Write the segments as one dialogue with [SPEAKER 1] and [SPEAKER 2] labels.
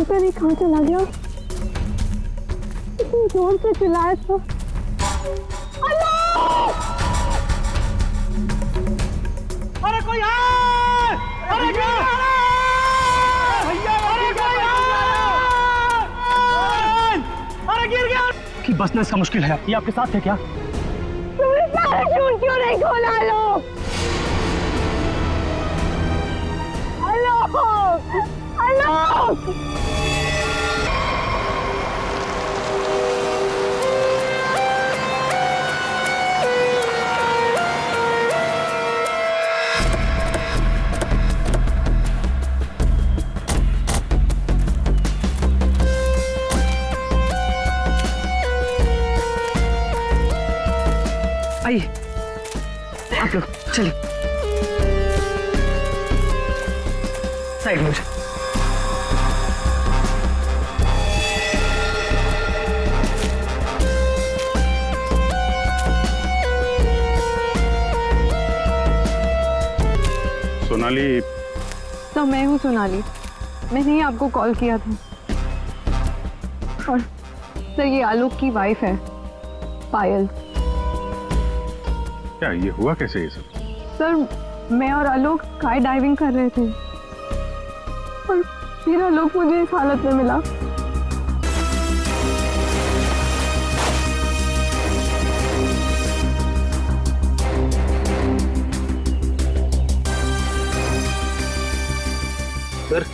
[SPEAKER 1] पता नहीं कहाँ चला गया। इतनी जोर से चिल्लाया था।
[SPEAKER 2] अरे कोई है! अरे क्या? भैया अरे कोई है! अरे गिर गया! कि बचना इसका मुश्किल है। ये आपके साथ है क्या?
[SPEAKER 1] तुमने पैराशूट क्यों नहीं खोला लोग? हेलो!
[SPEAKER 2] आइए आप लोग चलिए साइड में।
[SPEAKER 3] सोनाली,
[SPEAKER 1] तो मैं हूँ सोनाली। मैंने ही आपको कॉल किया था। और सर ये आलोक की वाइफ है पायल।
[SPEAKER 3] क्या ये हुआ कैसे ये सब?
[SPEAKER 1] सर मैं और आलोक स्काई डाइविंग कर रहे थे और फिर आलोक मुझे इस हालत में मिला।
[SPEAKER 4] सर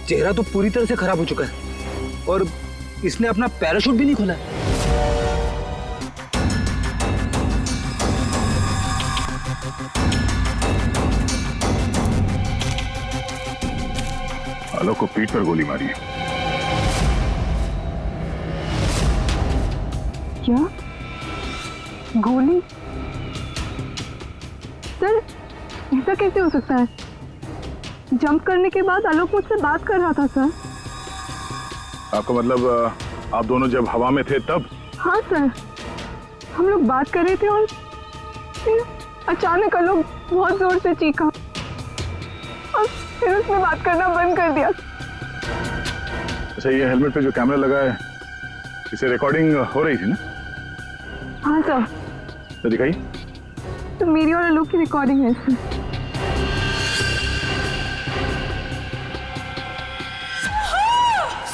[SPEAKER 4] चेहरा तो पूरी तरह से खराब हो चुका है और इसने अपना पैराशूट भी नहीं खोला है।
[SPEAKER 3] आलोक को पीठ पर गोली मारी है।
[SPEAKER 1] क्या गोली? सर ऐसा कैसे हो सकता है? जंप करने के बाद आलोक मुझसे बात कर रहा था सर।
[SPEAKER 3] आपका मतलब आप दोनों जब हवा में थे तब?
[SPEAKER 1] हाँ सर, हम लोग बात कर रहे थे और फिर अचानक आलोक बहुत जोर से चीखा और फिर उसने बात करना बंद कर दिया।
[SPEAKER 3] अच्छा, ये हेलमेट पे जो कैमरा लगा है इसे रिकॉर्डिंग हो रही थी ना?
[SPEAKER 1] हाँ सर।
[SPEAKER 3] तो दिखाइए।
[SPEAKER 1] तो मेरी और आलोक की रिकॉर्डिंग है इसमें।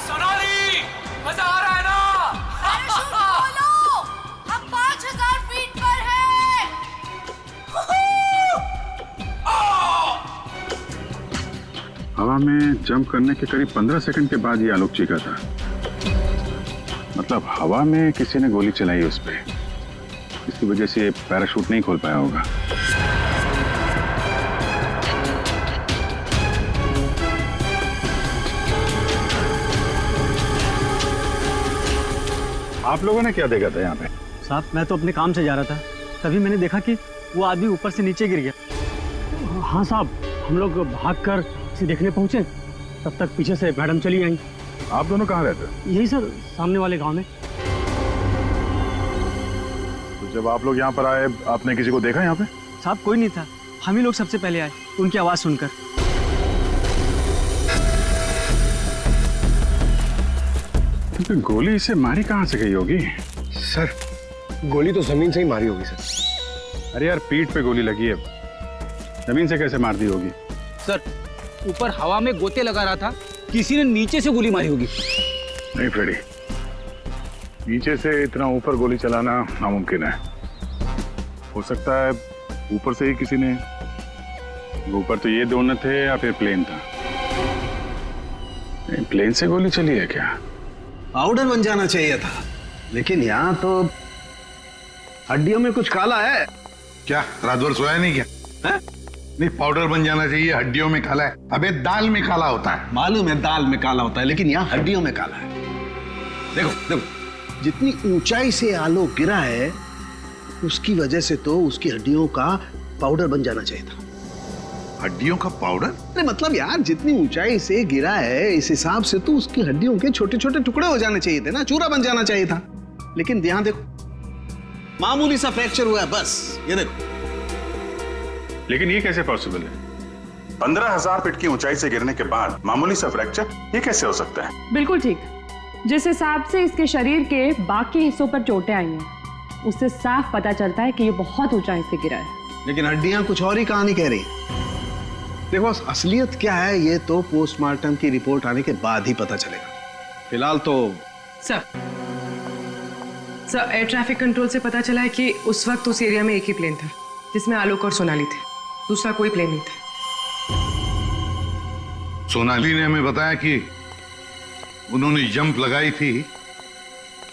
[SPEAKER 5] सोनाली, मजा आ रहा है ना? पैराशूट खोलो, हम 5000 फीट पर हैं।
[SPEAKER 3] हवा में जंप करने के करीब 15 सेकंड के बाद ये आलोक चीखा था। मतलब हवा में किसी ने गोली चलाई उस पे, इसकी वजह से पैराशूट नहीं खोल पाया होगा। आप लोगों ने क्या देखा था यहाँ पे?
[SPEAKER 2] साहब मैं तो अपने काम से जा रहा था, तभी मैंने देखा कि वो आदमी ऊपर से नीचे गिर गया। हाँ साहब, हम लोग भागकर इसे देखने पहुंचे, तब तक पीछे से मैडम चली आई।
[SPEAKER 3] आप दोनों कहाँ रहते?
[SPEAKER 2] यही सर, सामने वाले गांव में।
[SPEAKER 3] तो जब आप लोग यहाँ पर आए, आपने किसी को देखा यहाँ पे?
[SPEAKER 2] साहब कोई नहीं था, हम ही लोग सबसे पहले आए उनकी आवाज सुनकर।
[SPEAKER 3] तो गोली इसे मारी कहाँ से गई होगी?
[SPEAKER 4] सर गोली तो जमीन से ही मारी होगी सर।
[SPEAKER 3] अरे यार, पीठ पे गोली लगी है, जमीन से कैसे मार दी होगी?
[SPEAKER 4] सर ऊपर हवा में गोते लगा रहा था, किसी ने नीचे से गोली मारी होगी।
[SPEAKER 3] नहीं फ्रेडी, नीचे से इतना ऊपर गोली चलाना नामुमकिन है। हो सकता है ऊपर से ही किसी ने, ऊपर तो ये दोनों थे या फिर प्लेन था। नहीं, प्लेन से गोली चली है क्या?
[SPEAKER 6] पाउडर बन जाना चाहिए था, लेकिन यहाँ तो हड्डियों में कुछ काला है।
[SPEAKER 7] क्या रात भर सोया नहीं क्या?
[SPEAKER 6] है?
[SPEAKER 7] नहीं, पाउडर बन जाना चाहिए, हड्डियों में काला है। अबे दाल में काला होता है।
[SPEAKER 6] मालूम है दाल में काला होता है, लेकिन यहाँ हड्डियों में काला है। देखो देखो, जितनी ऊंचाई से आलोक गिरा है उसकी वजह से तो उसकी हड्डियों का पाउडर बन जाना चाहिए था।
[SPEAKER 7] हड्डियों का पाउडर?
[SPEAKER 6] अरे मतलब यार, जितनी ऊंचाई से गिरा है इस हिसाब से तो उसकी हड्डियों के छोटे छोटे टुकड़े हो जाने चाहिए थे ना, चूरा बन जाना चाहिए था। लेकिन यहाँ देखो, मामूली सा फ्रैक्चर हुआ है बस, ये देखो।
[SPEAKER 3] लेकिन ये कैसे पॉसिबल है? 15,000 फीट की ऊंचाई से गिरने के बाद मामूली सा फ्रैक्चर, ये कैसे हो सकता है?
[SPEAKER 8] बिल्कुल ठीक। जिस हिसाब से इसके शरीर के बाकी हिस्सों पर चोटें आई हैं, उससे साफ पता चलता है कि ये बहुत ऊंचाई से गिरा है।
[SPEAKER 6] लेकिन हड्डियां कुछ और ही कहानी कह रही हैं। देखो असलियत क्या है ये तो पोस्टमार्टम की रिपोर्ट आने के बाद ही पता चलेगा। फिलहाल तो
[SPEAKER 9] सर एयर ट्रैफिक कंट्रोल से पता चला है कि उस वक्त उस एरिया में एक ही प्लेन था जिसमें आलोक और सोनाली थे, दूसरा कोई प्लेन नहीं था।
[SPEAKER 7] सोनाली ने हमें बताया कि उन्होंने जंप लगाई थी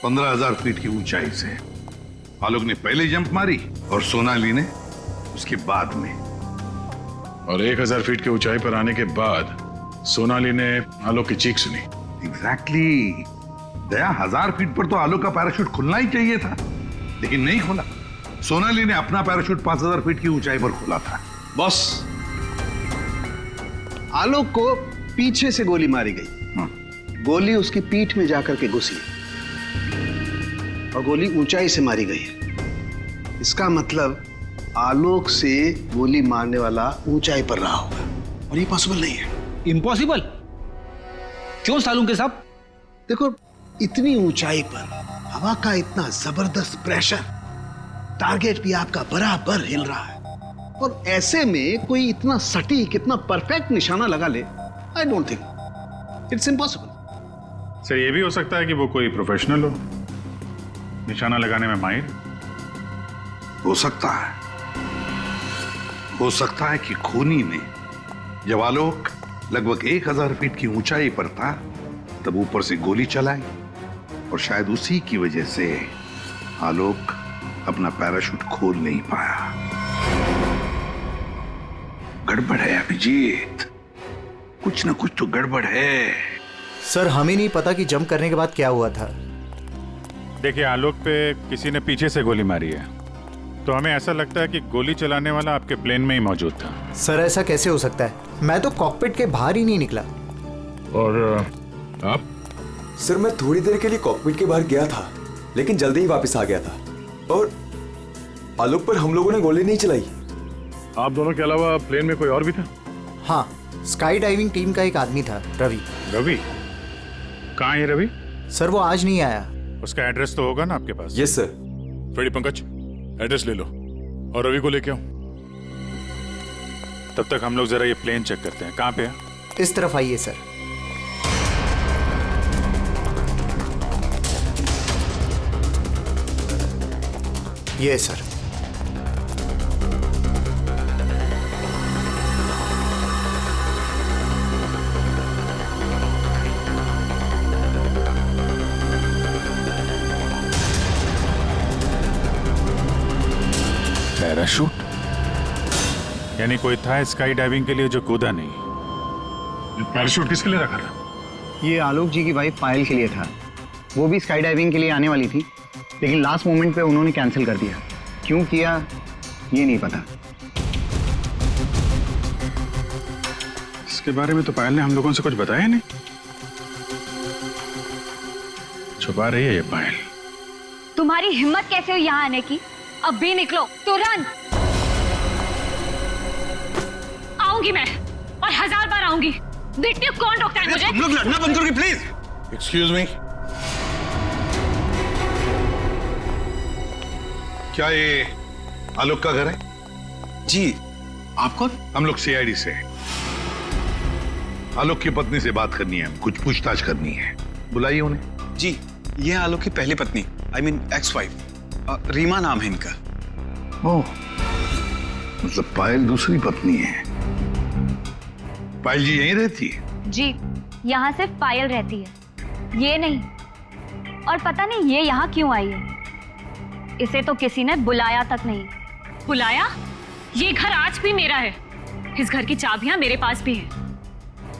[SPEAKER 7] 15,000 फीट की ऊंचाई से। आलोक ने पहले जंप मारी और सोनाली ने उसके बाद में।
[SPEAKER 3] और 1,000 फीट की ऊंचाई पर आने के बाद सोनाली ने आलोक की चीख सुनी।
[SPEAKER 7] एग्जैक्टली। दया 1,000 फीट पर तो आलोक का पैराशूट खुलना ही चाहिए था, लेकिन नहीं खुला। सोनाली ने अपना पैराशूट 5,000 फीट की ऊंचाई पर खोला था।
[SPEAKER 6] बॉस, आलोक को पीछे से गोली मारी गई। गोली उसकी पीठ में जाकर के घुसी और गोली ऊंचाई से मारी गई है। इसका मतलब आलोक से गोली मारने वाला ऊंचाई पर रहा होगा और ये पॉसिबल नहीं है।
[SPEAKER 4] इम्पॉसिबल क्यों सालून के साहब?
[SPEAKER 6] देखो इतनी ऊंचाई पर हवा का इतना जबरदस्त प्रेशर, टारगेट भी आपका बराबर हिल रहा है और ऐसे में कोई इतना सटीक, इतना परफेक्ट निशाना लगा ले, I don't think it's impossible.
[SPEAKER 3] Sir ये भी हो सकता है कि वो कोई प्रोफेशनल हो, निशाना लगाने में माहिर।
[SPEAKER 7] हो सकता है। हो सकता है कि खूनी ने जब आलोक लगभग 1,000 फीट की ऊंचाई पर था तब ऊपर से गोली चलाई और शायद उसी की वजह से आलोक अपना पैराशूट खोल नहीं पाया। गड़बड़ है अभिजीत, कुछ ना कुछ तो गड़बड़ है।
[SPEAKER 10] सर हमें नहीं पता कि जंप करने के बाद क्या हुआ था।
[SPEAKER 3] देखिए आलोक पे किसी ने पीछे से गोली मारी है, तो हमें ऐसा लगता है कि गोली चलाने वाला आपके प्लेन में ही मौजूद था।
[SPEAKER 10] सर ऐसा कैसे हो सकता है? मैं तो कॉकपिट के बाहर ही नहीं निकला।
[SPEAKER 3] और आप?
[SPEAKER 11] सर मैं थोड़ी देर के लिए कॉकपिट के बाहर गया था, लेकिन जल्दी ही वापस आ गया था और आलोक पर हम लोगों ने गोली नहीं चलाई।
[SPEAKER 3] आप दोनों के अलावा प्लेन में कोई और भी था?
[SPEAKER 10] हाँ, स्काई डाइविंग टीम का एक आदमी था, रवि।
[SPEAKER 3] रवि? कहाँ है रवि?
[SPEAKER 10] सर वो आज नहीं आया।
[SPEAKER 3] उसका एड्रेस तो होगा ना आपके पास?
[SPEAKER 11] Yes sir.
[SPEAKER 3] Freddy Pankaj, address ले लो और रवि को लेके आओ। तब तक हम लोग जरा ये प्लेन चेक करते हैं। कहाँ पे है?
[SPEAKER 10] इस तरफ आइए सर। ये सर।
[SPEAKER 3] पैराशूट? यानी कोई था स्काई डाइविंग के लिए जो कूदा नहीं। पैराशूट किसके लिए रखा था?
[SPEAKER 12] ये आलोक जी की वाइफ पायल के लिए था। वो भी स्काई डाइविंग के लिए आने वाली थी, लेकिन लास्ट मोमेंट पे उन्होंने कैंसिल कर दिया। क्यों किया ये नहीं पता।
[SPEAKER 3] इसके बारे में तो पायल ने हम लोगों से कुछ बताया नहीं। छुपा रही है ये पायल।
[SPEAKER 13] तुम्हारी हिम्मत कैसे हुई यहाँ आने की? अब भी निकलो तुरंत। आऊंगी मैं और 1000 बार आऊंगी। देखती हूँ कौन रोकता है मुझे।
[SPEAKER 6] तुम लोग लड़ना बंद करोगे प्लीज?
[SPEAKER 7] एक्सक्यूज मी, क्या ये आलोक का घर है?
[SPEAKER 4] जी। आप कौन?
[SPEAKER 7] हम लोग सीआईडी से हैं। आलोक की पत्नी से बात करनी है, कुछ पूछताछ करनी है। बुलाइए उन्हें।
[SPEAKER 4] जी, ये आलोक की पहली पत्नी, I mean ex wife, Reema नाम है इनका।
[SPEAKER 7] ओह, मतलब पायल दूसरी पत्नी है। पायल जी यहीं रहती है?
[SPEAKER 13] जी, यहाँ सिर्फ पायल रहती है, ये नहीं। और पता नहीं ये यहाँ क्यों आई है। इसे तो किसी ने बुलाया तक नहीं।
[SPEAKER 8] बुलाया? ये घर आज भी मेरा है। इस घर की चाबियां मेरे पास भी हैं।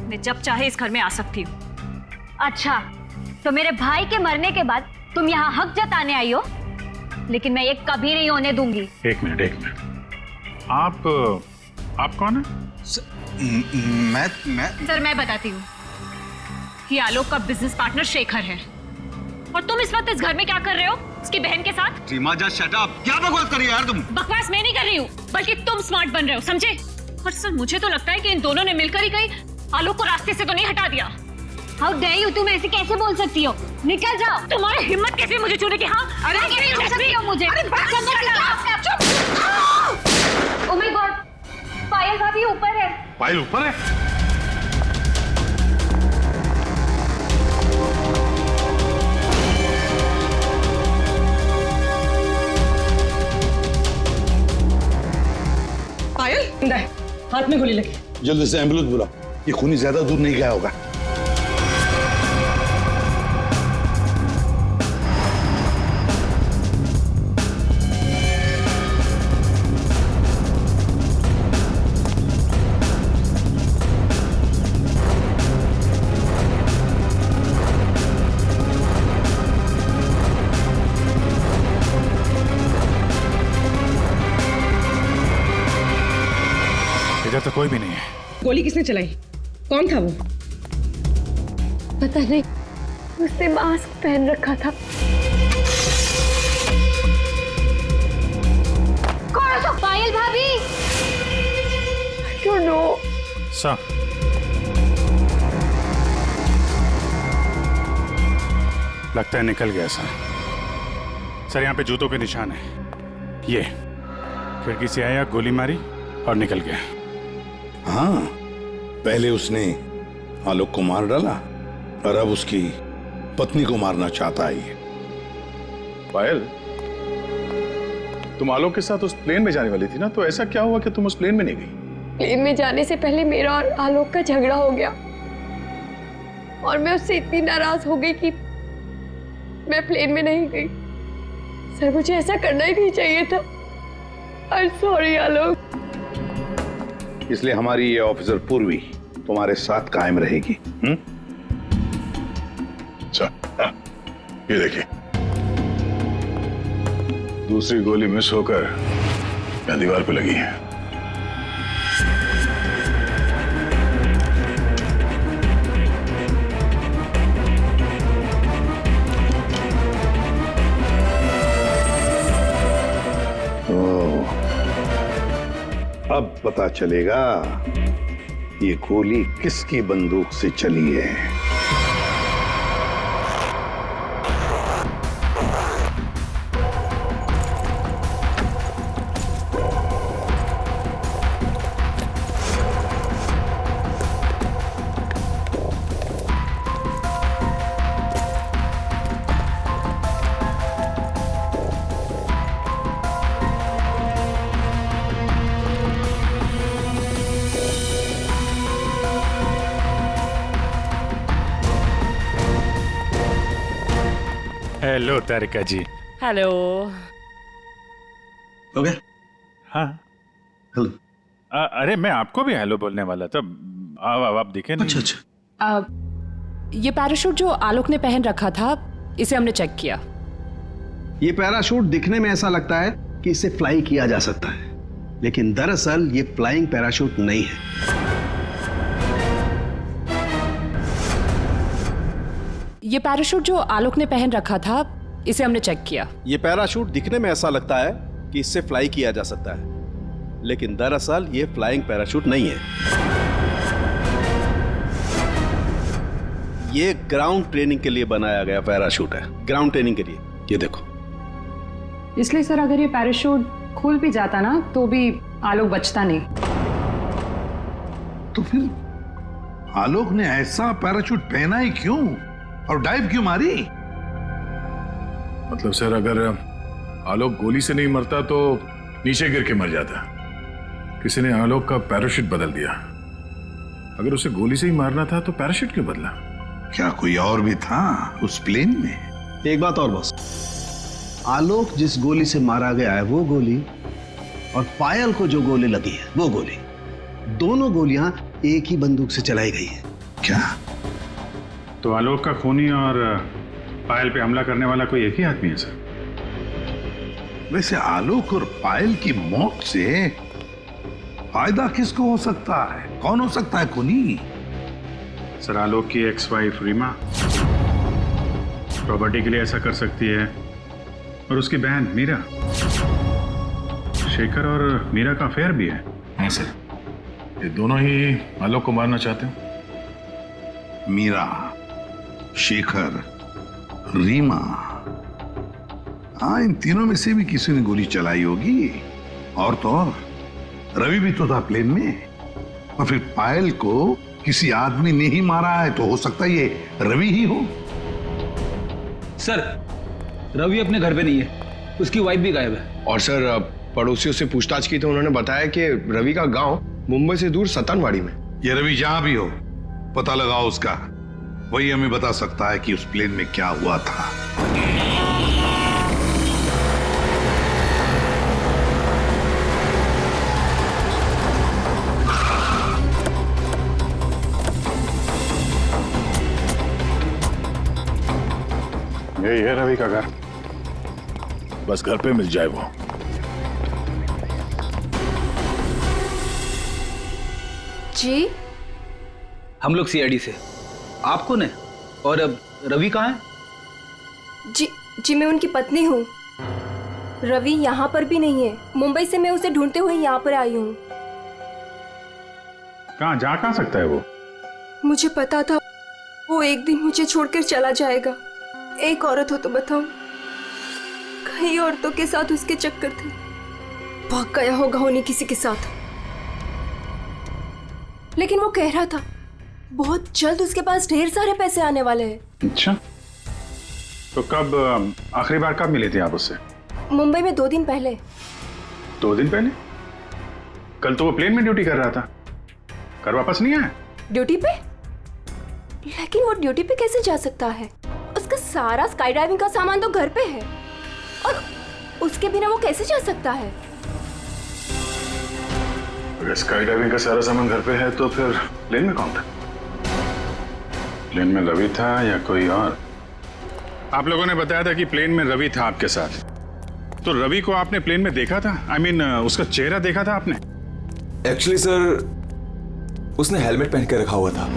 [SPEAKER 8] मैं जब चाहे इस घर में आ सकती हूँ।
[SPEAKER 13] अच्छा, तो मेरे भाई के मरने के बाद तुम यहाँ हक जताने आई हो, लेकिन मैं ये कभी नहीं होने दूंगी।
[SPEAKER 3] एक मिनट। आप कौन है?
[SPEAKER 4] मैं
[SPEAKER 8] सर मैं बताती हूँ। ये आलोक का बिजनेस पार्टनर शेखर है। और तुम इस वक्त इस घर में क्या कर रहे हो उसकी बहन के साथ?
[SPEAKER 4] Reema just shut up. क्या बकवास कर रही हो यार तुम?
[SPEAKER 8] बकवास मैं नहीं कर रही हूँ, बल्कि तुम स्मार्ट बन रहे हो, समझे? और सर मुझे तो लगता है कि इन दोनों ने मिलकर ही कहीं आलोक को रास्ते से तो नहीं हटा दिया।
[SPEAKER 13] हाउ डेयर यू, तुम ऐसे कैसे बोल सकती हो? निकल जाओ।
[SPEAKER 8] तुम्हारी हिम्मत कैसे है मुझे छूने की? हाँ,
[SPEAKER 13] अरे कैसे छू सकती हो मुझे? ओह माय गॉड, पायल भाभी ऊपर है।
[SPEAKER 7] पायल ऊपर है?
[SPEAKER 9] पायल हाथ में गोली लगी।
[SPEAKER 7] जल्दी से एम्बुलेंस बुलाओ, ये खूनी ज्यादा दूर नहीं गया होगा।
[SPEAKER 3] इधर तो कोई भी नहीं है।
[SPEAKER 9] गोली किसने चलाई? कौन था वो?
[SPEAKER 1] पता नहीं, उसने मास्क पहन रखा था।
[SPEAKER 13] कौन था? पायल भाभी।
[SPEAKER 1] क्यों नो?
[SPEAKER 3] सर, लगता है निकल गया सर। सर यहाँ पे जूतों के निशान है। ये खिड़की से आया, गोली मारी और निकल गया।
[SPEAKER 7] हाँ, पहले उसने आलोक को मार डाला और अब उसकी पत्नी को मारना चाहता है।
[SPEAKER 3] पायल, तुम आलोक के साथ उस प्लेन में जाने वाली थी ना, तो ऐसा क्या हुआ कि तुम उस प्लेन में नहीं गई?
[SPEAKER 1] प्लेन में जाने से पहले मेरा और आलोक का झगड़ा हो गया और मैं उससे इतनी नाराज हो गई कि मैं प्लेन में नहीं गई। सर, मुझे ऐसा करना ही नहीं चाहिए था। आई एम सॉरी आलोक।
[SPEAKER 7] इसलिए हमारी ये ऑफिसर पूर्वी तुम्हारे साथ कायम रहेगी।
[SPEAKER 3] अच्छा, ये देखिए, दूसरी गोली मिस होकर यहाँ दीवार पे लगी है।
[SPEAKER 7] अब पता चलेगा ये गोली किसकी बंदूक से चली है।
[SPEAKER 3] हेलो तारिका जी।
[SPEAKER 9] हेलो।
[SPEAKER 6] हो गया?
[SPEAKER 3] हाँ।
[SPEAKER 6] हेलो।
[SPEAKER 3] अरे मैं आपको भी हेलो बोलने वाला था। आप दिखे नहीं।
[SPEAKER 6] अच्छा अच्छा।
[SPEAKER 9] ये पैराशूट जो आलोक ने पहन रखा था, इसे हमने चेक किया।
[SPEAKER 6] ये पैराशूट दिखने में ऐसा लगता है कि इसे फ्लाई किया जा सकता है, लेकिन दरअसल ये फ्लाइंग पैराशूट नहीं है।
[SPEAKER 9] ये पैराशूट जो आलोक ने पहन रखा था, इसे हमने चेक किया।
[SPEAKER 6] ये पैराशूट दिखने में ऐसा लगता है कि इससे फ्लाई किया जा सकता है, लेकिन दरअसल ये फ्लाइंग पैराशूट नहीं है। ये ग्राउंड ट्रेनिंग के लिए बनाया गया पैराशूट है, ग्राउंड ट्रेनिंग के लिए। ये देखो।
[SPEAKER 9] इसलिए सर, अगर ये पैराशूट खुल भी जाता ना, तो भी आलोक बचता नहीं।
[SPEAKER 7] तो फिर आलोक ने ऐसा पैराशूट पहना ही क्यों और डाइव क्यों मारी?
[SPEAKER 3] मतलब सर, अगर आलोक गोली से नहीं मरता तो नीचे गिर के मर जाता। किसी ने आलोक का पैराशूट बदल दिया। अगर उसे गोली से ही मारना था तो पैराशूट क्यों बदला?
[SPEAKER 7] क्या कोई और भी था उस प्लेन में?
[SPEAKER 6] एक बात और बस, आलोक जिस गोली से मारा गया है वो गोली और पायल को जो गोली लगी है वो गोली, दोनों गोलियां एक ही बंदूक से चलाई गई है।
[SPEAKER 7] क्या?
[SPEAKER 3] तो आलोक का खूनी और पायल पे हमला करने वाला कोई एक ही आदमी है सर?
[SPEAKER 7] वैसे आलोक और पायल की मौत से फायदा किसको हो सकता है? कौन हो सकता है खूनी?
[SPEAKER 3] सर, आलोक की एक्स वाइफ रीमा प्रॉपर्टी के लिए ऐसा कर सकती है, और उसकी बहन मीरा। शेखर और मीरा का अफेयर भी है।
[SPEAKER 7] हाँ सर।
[SPEAKER 3] ये दोनों ही आलोक को मारना चाहते हो?
[SPEAKER 7] मीरा, शेखर, रीमा, हाँ, इन तीनों में से भी किसी ने गोली चलाई होगी। और तो और रवि भी तो था प्लेन में, और फिर पायल को किसी आदमी ने ही मारा है, तो हो सकता है ये रवि ही हो।
[SPEAKER 4] सर, रवि अपने घर पे नहीं है, उसकी वाइफ भी गायब है।
[SPEAKER 11] और सर, पड़ोसियों से पूछताछ की तो उन्होंने बताया कि रवि का गांव मुंबई से दूर सतनवाड़ी में।
[SPEAKER 7] ये रवि जहां भी हो, पता लगाओ उसका, वही हमें बता सकता है कि उस प्लेन में क्या हुआ था।
[SPEAKER 3] यही है रवि का घर, बस घर पे मिल जाए वो।
[SPEAKER 1] जी,
[SPEAKER 4] हम लोग सीआईडी से। आप कौन है? और अब रवि कहाँ है?
[SPEAKER 1] जी मैं उनकी पत्नी हूँ। रवि यहाँ पर भी नहीं है। मुंबई से मैं उसे ढूंढते हुए यहाँ पर आई हूँ।
[SPEAKER 3] कहाँ जा कहाँ सकता है वो?
[SPEAKER 1] मुझे पता था वो एक दिन मुझे छोड़कर चला जाएगा। एक औरत हो तो बताओ, कई औरतों के साथ उसके चक्कर थे। भाग गया होगा उन्हीं किसी के साथ। लेकिन वो कह रहा था बहुत जल्द उसके पास ढेर सारे पैसे आने वाले हैं।
[SPEAKER 3] अच्छा, तो कब आखिरी बार कब मिले थे आप उससे?
[SPEAKER 1] मुंबई में 2 दिन पहले।
[SPEAKER 3] 2 दिन पहले? कल तो वो प्लेन में ड्यूटी कर रहा था, घर वापस नहीं आया?
[SPEAKER 1] ड्यूटी पे? लेकिन वो ड्यूटी पे कैसे जा सकता है? उसका सारा स्काई डाइविंग का सामान तो घर पे है, और उसके बिना वो कैसे जा सकता है?
[SPEAKER 3] अगर स्काई डाइविंग का सारा सामान घर पे है तो फिर प्लेन में कौन था? प्लेन में रवि था या कोई और? आप लोगों ने बताया था कि प्लेन में रवि था आपके साथ, तो रवि को आपने प्लेन में देखा था? I mean, उसका चेहरा देखा था आपने?
[SPEAKER 11] एक्चुअली सर, उसने हेलमेट पहन के रखा हुआ था।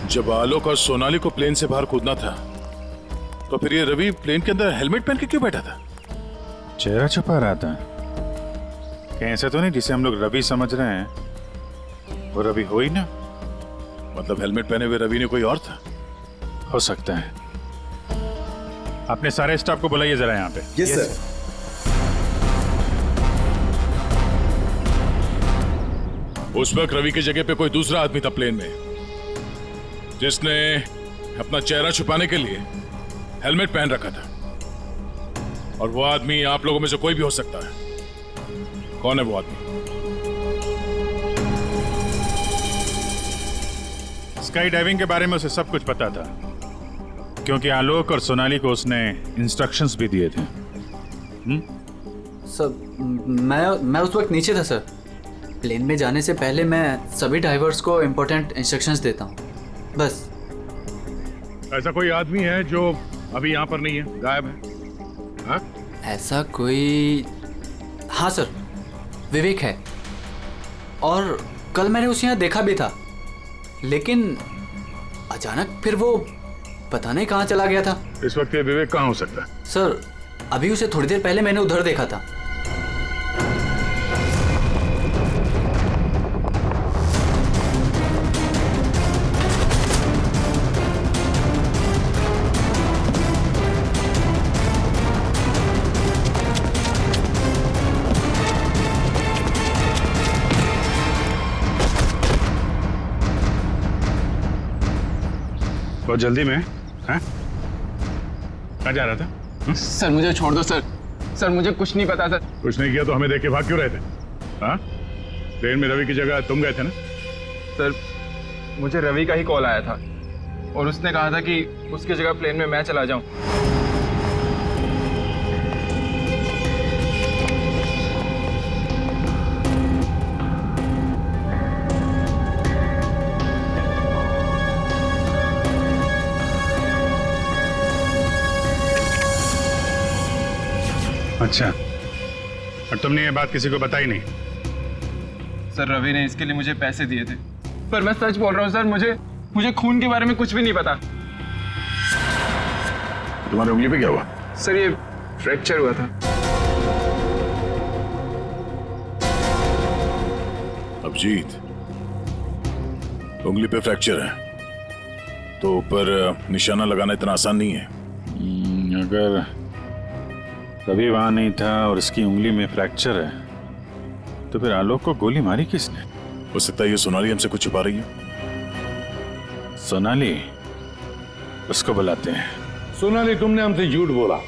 [SPEAKER 3] जब आलोक और सोनाली को प्लेन से बाहर कूदना था, तो फिर ये रवि प्लेन के अंदर हेलमेट पहन के क्यों बैठा था? चेहरा छुपा रहा था कहीं? ऐसा तो नहीं जिसे हम लोग रवि समझ रहे हैं वो रवि हो ही ना? मतलब हेलमेट पहने हुए रवि ने कोई और था? हो सकता है। अपने सारे स्टाफ को बुलाइए जरा यहाँ पे।
[SPEAKER 11] Yes sir.
[SPEAKER 3] उस वक्त रवि की जगह पे कोई दूसरा आदमी था प्लेन में, जिसने अपना चेहरा छुपाने के लिए हेलमेट पहन रखा था। और वो आदमी आप लोगों में से कोई भी हो सकता है। कौन है वो आदमी? स्काई डाइविंग के बारे में उसे सब कुछ पता था, क्योंकि आलोक और सोनाली को उसने इंस्ट्रक्शंस भी दिए थे।
[SPEAKER 14] सर, मैं उस वक्त नीचे था सर। प्लेन में जाने से पहले मैं सभी डाइवर्स को इम्पोर्टेंट इंस्ट्रक्शंस देता हूँ, बस।
[SPEAKER 3] ऐसा कोई आदमी है जो अभी यहाँ पर नहीं है, गायब है? हाँ?
[SPEAKER 14] ऐसा कोई? हाँ सर, विवेक है। और कल मैंने उसे यहाँ देखा भी था, लेकिन अचानक फिर वो पता नहीं कहाँ चला गया था।
[SPEAKER 3] इस वक्त ये विवेक कहाँ हो सकता है?
[SPEAKER 14] सर, अभी उसे थोड़ी देर पहले मैंने उधर देखा था।
[SPEAKER 3] बहुत जल्दी में? हाँ? कहाँ जा रहा था?
[SPEAKER 15] सर मुझे छोड़ दो सर। सर मुझे कुछ नहीं पता सर।
[SPEAKER 3] कुछ नहीं किया तो हमें देख के भाग क्यों रहे थे? हाँ? ट्रेन में रवि की जगह तुम गए थे ना?
[SPEAKER 15] सर मुझे रवि का ही कॉल आया था, और उसने कहा था कि उसकी जगह प्लेन में मैं चला जाऊं।
[SPEAKER 3] अच्छा, और तुमने ये बात किसी को बताई नहीं?
[SPEAKER 15] सर रवि ने इसके लिए मुझे पैसे दिए थे, पर मैं सच बोल रहा हूँ सर, मुझे खून के बारे में कुछ भी नहीं पता।
[SPEAKER 3] तुम्हारी उंगली पे क्या हुआ?
[SPEAKER 15] सर ये फ्रैक्चर हुआ था।
[SPEAKER 3] अभिजीत, उंगली पे फ्रैक्चर है तो ऊपर निशाना लगाना इतना आसान नहीं है।
[SPEAKER 16] अगर कभी वहां नहीं था और इसकी उंगली में फ्रैक्चर है तो फिर आलोक को गोली मारी किसने?
[SPEAKER 3] हो सकता है ये सोनाली हमसे कुछ छुपा रही है।
[SPEAKER 16] सोनाली, उसको बुलाते हैं।
[SPEAKER 7] सोनाली, तुमने हमसे झूठ बोला।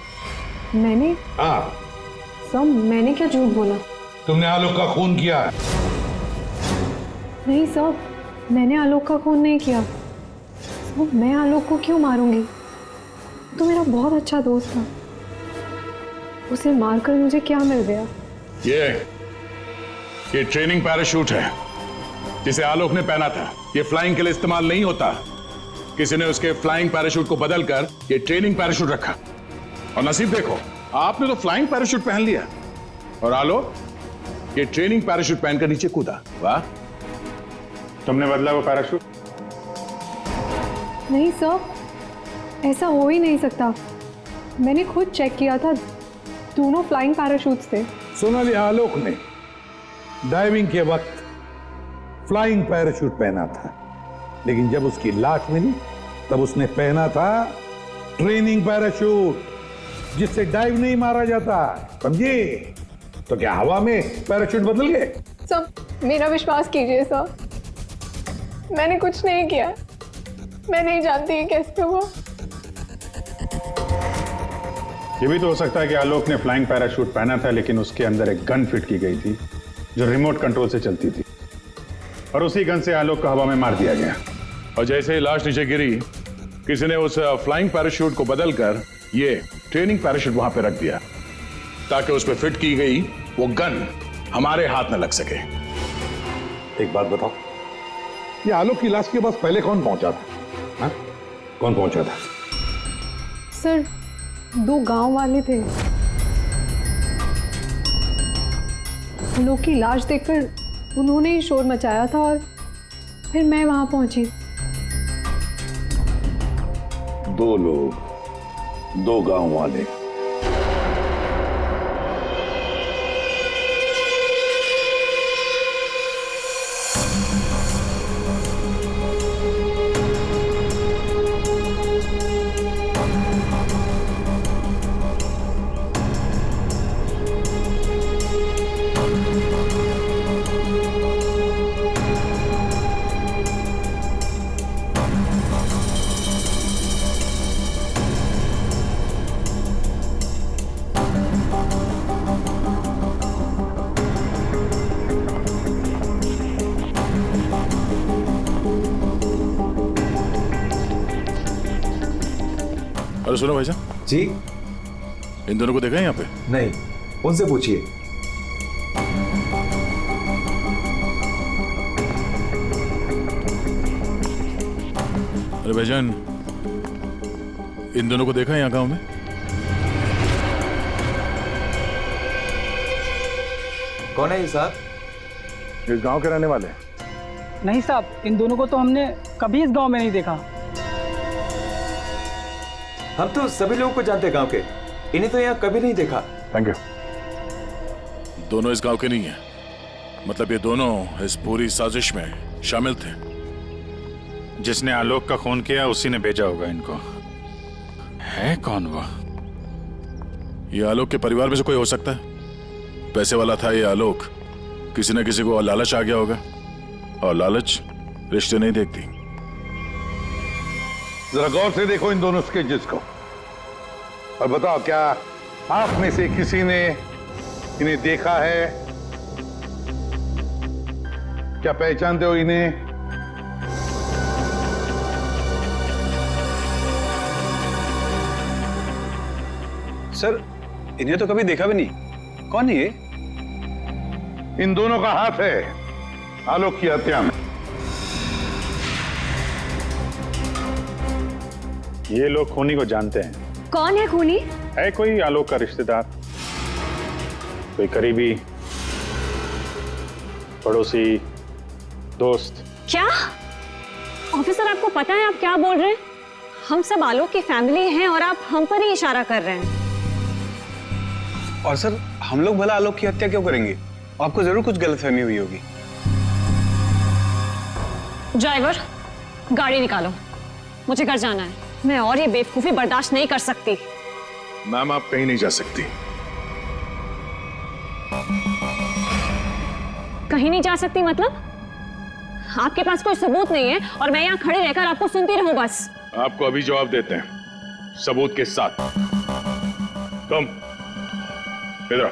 [SPEAKER 1] मैंने?
[SPEAKER 7] हाँ।
[SPEAKER 1] सर मैंने क्या झूठ बोला?
[SPEAKER 7] तुमने आलोक का खून किया है।
[SPEAKER 1] नहीं सर, मैंने आलोक का खून नहीं किया। सर मैं आलोक को क्यों मारूंगी? तो मेरा बहुत अच्छा दोस्त था, उसे मारकर मुझे क्या मिल गया?
[SPEAKER 3] ये ट्रेनिंग पैराशूट है जिसे आलोक ने पहना था। ये फ्लाइंग के लिए इस्तेमाल नहीं होता। किसी ने उसके फ्लाइंग पैराशूट को बदलकर ये ट्रेनिंग पैराशूट रखा और नसीब देखो, आपने तो फ्लाइंग पैराशूट पहन लिया और आलोक ये ट्रेनिंग पैराशूट पहनकर नीचे कूदा। वाह,
[SPEAKER 16] तुमने बदला वो पैराशूट?
[SPEAKER 1] नहीं सर, ऐसा हो ही नहीं सकता। मैंने खुद चेक किया था, दोनों फ्लाइंग पैराशूट्स थे।
[SPEAKER 7] सोनाली, आलोक ने डाइविंग के वक्त फ्लाइंग पैराशूट पहना था, लेकिन जब उसकी लाश मिली तब उसने पहना था ट्रेनिंग पैराशूट जिससे डाइव नहीं मारा जाता। समझे? तो क्या हवा में पैराशूट बदल गए?
[SPEAKER 1] सर मेरा विश्वास कीजिए सर, मैंने कुछ नहीं किया। मैं नहीं जानती ये कैसे हुआ।
[SPEAKER 16] ये भी तो हो सकता है कि आलोक ने फ्लाइंग पैराशूट पहना था लेकिन उसके अंदर एक गन फिट की गई थी जो रिमोट कंट्रोल से चलती थी और उसी गन से आलोक को हवा में मार दिया गया।
[SPEAKER 3] और जैसे ही लाश नीचे गिरी, किसी ने उस फ्लाइंग पैराशूट को बदलकर ये ट्रेनिंग पैराशूट वहां पे रख दिया ताकि उस पर फिट की गई वो गन हमारे हाथ में लग सके।
[SPEAKER 7] एक बात बताओ, ये आलोक की लाश के पास पहले कौन पहुंचा था? हा? कौन पहुंचा था?
[SPEAKER 1] सर 2 गांव वाले थे। आलोक की लाश देखकर उन्होंने ही शोर मचाया था और फिर मैं वहां पहुंची।
[SPEAKER 7] 2 लोग, 2 गांव वाले।
[SPEAKER 3] अरे सुनो भाईजान
[SPEAKER 11] जी,
[SPEAKER 3] इन दोनों को देखा है यहाँ पे?
[SPEAKER 11] नहीं, उनसे पूछिए।
[SPEAKER 3] अरे भाईजान, इन दोनों को देखा है यहाँ गांव में?
[SPEAKER 11] कौन है ये साहब?
[SPEAKER 3] इस गांव के रहने वाले?
[SPEAKER 17] नहीं साहब, इन दोनों को तो हमने कभी इस गांव में नहीं देखा।
[SPEAKER 11] हम तो सभी लोगों को जानते हैं गांव के, इन्हें तो यहाँ कभी नहीं देखा।
[SPEAKER 3] Thank you. दोनों इस गांव के नहीं है, मतलब ये दोनों इस पूरी साजिश में शामिल थे।
[SPEAKER 16] जिसने आलोक का खून किया उसी ने भेजा होगा इनको। है कौन वो?
[SPEAKER 3] ये आलोक के परिवार में से कोई हो सकता है। पैसे वाला था ये आलोक, किसी न किसी को लालच आ गया होगा और लालच रिश्ते नहीं देखती।
[SPEAKER 7] जरा गौर से देखो इन दोनों स्केचेस को और बताओ, क्या आप में से किसी ने इन्हें देखा है? क्या पहचानते हो इन्हें?
[SPEAKER 4] सर इन्हें तो कभी देखा भी नहीं। कौन है ये?
[SPEAKER 7] इन दोनों का हाथ है आलोक की हत्या में।
[SPEAKER 16] ये लोग खूनी को जानते हैं।
[SPEAKER 13] कौन है खूनी?
[SPEAKER 16] है कोई आलोक का रिश्तेदार, कोई करीबी, पड़ोसी, दोस्त।
[SPEAKER 8] क्या ऑफिसर, आपको पता है आप क्या बोल रहे हैं? हम सब आलोक की फैमिली हैं और आप हम पर ही इशारा कर रहे हैं।
[SPEAKER 4] और सर हम लोग भला आलोक की हत्या क्यों करेंगे? आपको जरूर कुछ गलतफहमी हुई होगी।
[SPEAKER 8] ड्राइवर, गाड़ी निकालो, मुझे घर जाना है। मैं और ये बेवकूफी बर्दाश्त नहीं कर सकती।
[SPEAKER 3] मैम आप कहीं नहीं जा सकती।
[SPEAKER 8] कहीं नहीं जा सकती मतलब? आपके पास कोई सबूत नहीं है और मैं यहाँ खड़े रहकर आपको सुनती रहूं बस?
[SPEAKER 3] आपको अभी जवाब देते हैं, सबूत के साथ। तुम इधर आओ।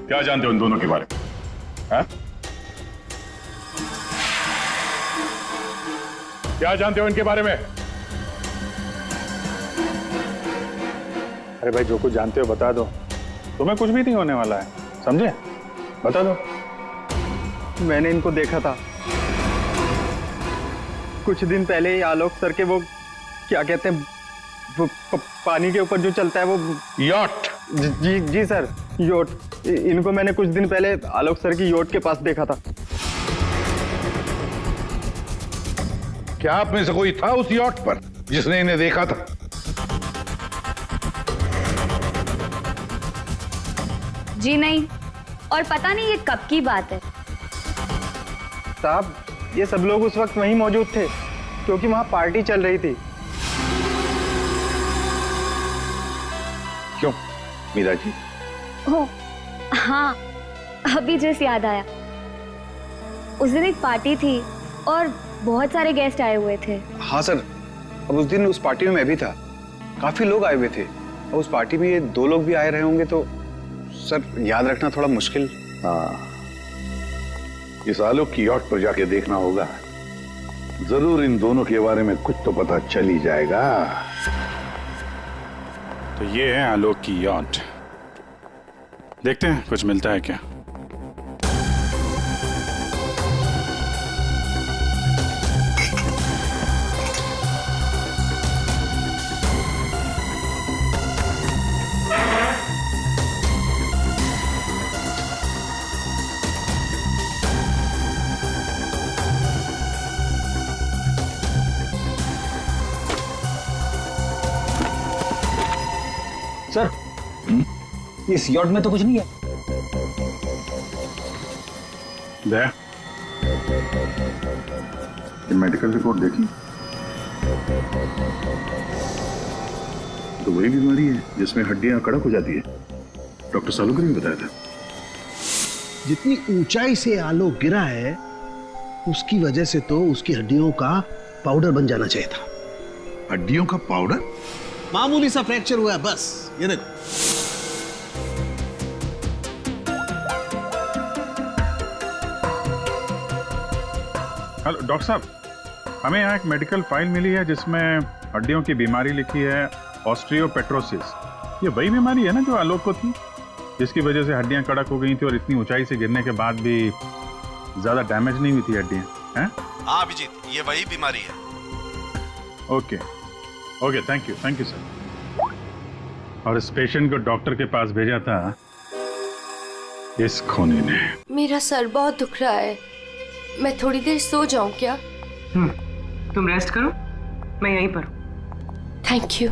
[SPEAKER 3] क्या जानते हो इन दोनों के बारे में? हाँ? क्या जानते हो इनके बारे में? अरे भाई जो कुछ जानते हो बता दो, तुम्हें कुछ भी नहीं होने वाला है, समझे? बता दो।
[SPEAKER 17] मैंने इनको देखा था कुछ दिन पहले ही। आलोक सर के वो क्या कहते हैं, वो पानी के ऊपर जो चलता है वो
[SPEAKER 3] यॉट।
[SPEAKER 17] जी जी सर, योट। इनको मैंने कुछ दिन पहले आलोक सर की योट के पास देखा था।
[SPEAKER 7] क्या आप में से कोई था उस यॉट पर जिसने इन्हें देखा था?
[SPEAKER 13] जी नहीं, और पता नहीं ये कब की बात है।
[SPEAKER 17] साहब ये सब लोग उस वक्त वहीं मौजूद थे क्योंकि वहां पार्टी चल रही थी।
[SPEAKER 7] क्यों मीरा जी?
[SPEAKER 13] ओह हाँ, अभी जस्ट याद आया। उस दिन एक पार्टी थी और बहुत सारे गेस्ट आए हुए थे।
[SPEAKER 4] हाँ सर, अब उस दिन उस पार्टी में मैं भी था, काफी लोग आए हुए थे। और उस पार्टी में ये 2 लोग भी आए रहे होंगे तो सर याद रखना थोड़ा मुश्किल।
[SPEAKER 7] हाँ, इस आलोक की यॉट पर जाके देखना होगा, जरूर इन दोनों के बारे में कुछ तो पता चल ही जाएगा।
[SPEAKER 16] तो ये है आलोक की यॉट, देखते हैं कुछ मिलता है क्या।
[SPEAKER 4] सर इस यॉट में तो कुछ नहीं है।
[SPEAKER 16] दे, ये मेडिकल रिपोर्ट देखी तो वही बीमारी है जिसमें हड्डियां कड़क हो जाती है, डॉक्टर सालुकर ने बताया था।
[SPEAKER 6] जितनी ऊंचाई से आलोक गिरा है उसकी वजह से तो उसकी हड्डियों का पाउडर बन जाना चाहिए था।
[SPEAKER 7] हड्डियों का पाउडर?
[SPEAKER 6] मामूली सा फ्रैक्चर हुआ है बस, ये देखो।
[SPEAKER 16] हेलो डॉक्टर साहब, हमें यहाँ एक मेडिकल फाइल मिली है जिसमें हड्डियों की बीमारी लिखी है, ऑस्टियोपेट्रोसिस। ये वही बीमारी है ना जो आलोक को थी, जिसकी वजह से हड्डियां कड़क हो गई थी और इतनी ऊंचाई से गिरने के बाद भी ज्यादा डैमेज नहीं हुई थी हड्डियां, हैं?
[SPEAKER 6] हाँ अभिजीत, ये वही बीमारी है।
[SPEAKER 16] Okay okay, thank you sir. और इस पेशेंट को डॉक्टर के पास भेजा था इस खूनी ने।
[SPEAKER 1] मेरा सर बहुत दुख रहा है, मैं थोड़ी देर सो जाऊं क्या?
[SPEAKER 9] तुम रेस्ट करो, मैं यहीं पर हूं।
[SPEAKER 1] Thank you.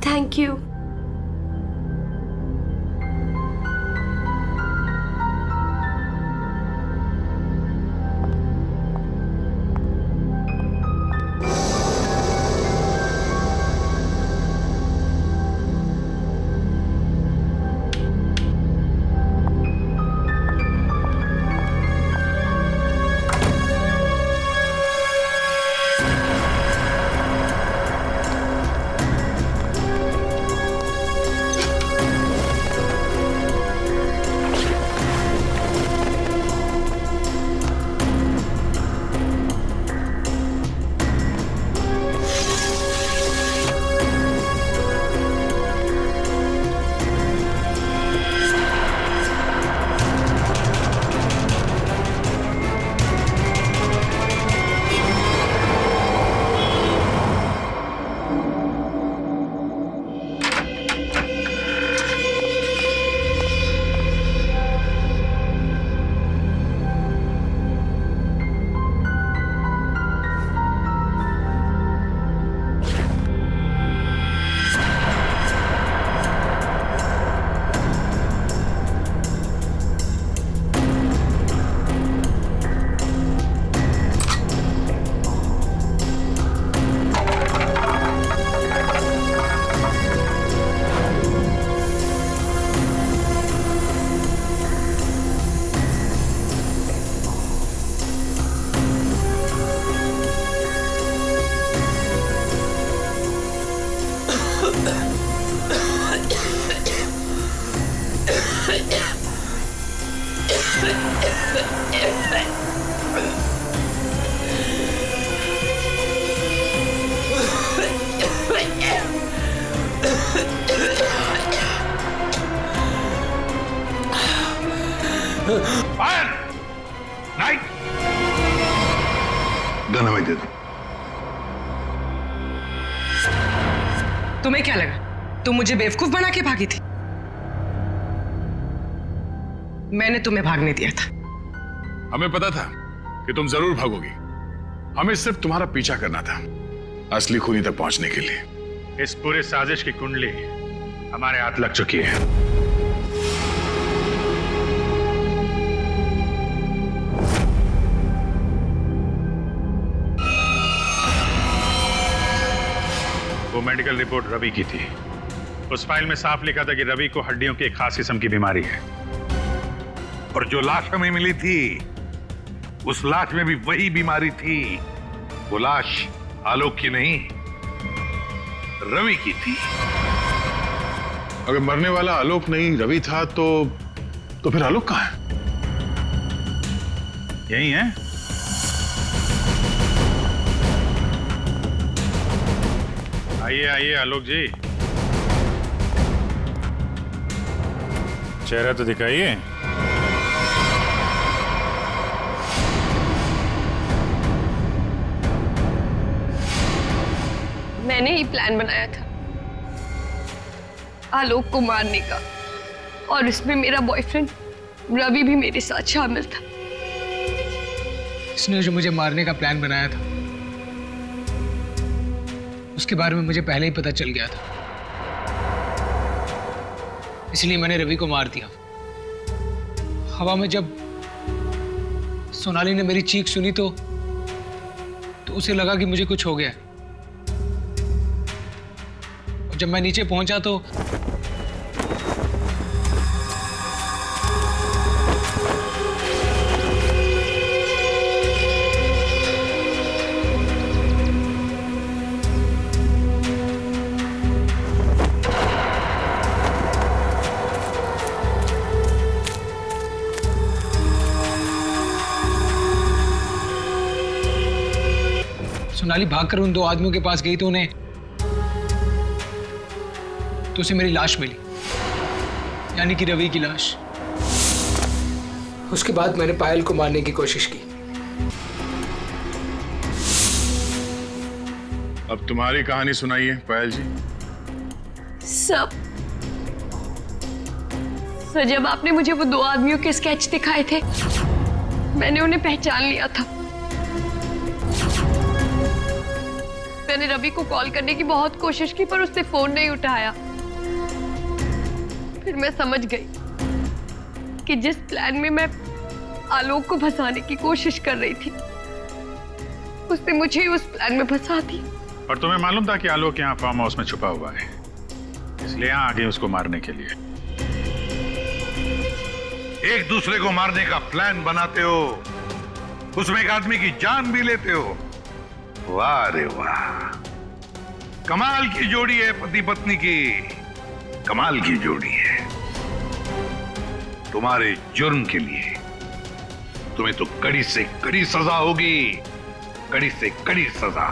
[SPEAKER 1] Thank you.
[SPEAKER 9] तुम्हें क्या लगा तुम मुझे बेवकूफ बना के भागी थी? मैंने तुम्हें भागने दिया था।
[SPEAKER 3] हमें पता था कि तुम जरूर भागोगी। हमें सिर्फ तुम्हारा पीछा करना था असली खूनी तक पहुंचने के लिए।
[SPEAKER 16] इस पूरे साजिश की कुंडली हमारे हाथ लग चुकी है। वो मेडिकल रिपोर्ट रवि की थी। उस फाइल में साफ लिखा था कि रवि को हड्डियों की एक खास किस्म की बीमारी है।
[SPEAKER 7] और जो लाश हमें मिली थी उस लाश में भी वही बीमारी थी। वो लाश आलोक की नहीं, रवि की थी।
[SPEAKER 3] अगर मरने वाला आलोक नहीं रवि था तो फिर आलोक कहाँ है?
[SPEAKER 16] यही है। आइए आइए आलोक जी, चेहरा तो दिखाइए।
[SPEAKER 1] मैंने ही प्लान बनाया था आलोक को मारने का, और इसमें मेरा बॉयफ्रेंड रवि भी मेरे साथ शामिल था।
[SPEAKER 18] इसने जो मुझे मारने का प्लान बनाया था उसके बारे में मुझे पहले ही पता चल गया था, इसलिए मैंने रवि को मार दिया। हवा में जब सोनाली ने मेरी चीख सुनी तो उसे लगा कि मुझे कुछ हो गया। और जब मैं नीचे पहुंचा तो सोनाली भागकर उन दो आदमियों के पास गई तो उसे मेरी लाश मिली, यानी कि रवि की लाश। उसके बाद मैंने पायल को मारने की कोशिश की।
[SPEAKER 3] अब तुम्हारी कहानी सुनाइए पायल जी।
[SPEAKER 1] सर जब आपने मुझे वो दो आदमियों के स्केच दिखाए थे मैंने उन्हें पहचान लिया था। मैंने रवि को कॉल करने की बहुत कोशिश की पर उसने फोन नहीं उठाया। फिर मैं समझ गई कि जिस प्लान में मैं आलोक को फंसाने की कोशिश कर रही थी उसने मुझे ही उस प्लान में फंसा दी।
[SPEAKER 16] और तुम्हें मालूम था कि आलोक यहाँ फार्म हाउस में छुपा हुआ है, इसलिए यहाँ आ गए उसको मारने के लिए।
[SPEAKER 7] एक दूसरे को मारने का प्लान बनाते हो, उसमें एक आदमी की जान भी लेते हो। वाह रे वाह, कमाल की जोड़ी है पति पत्नी की, कमाल की जोड़ी है। तुम्हारे जुर्म के लिए तुम्हें तो कड़ी से कड़ी सजा होगी, कड़ी से कड़ी सजा।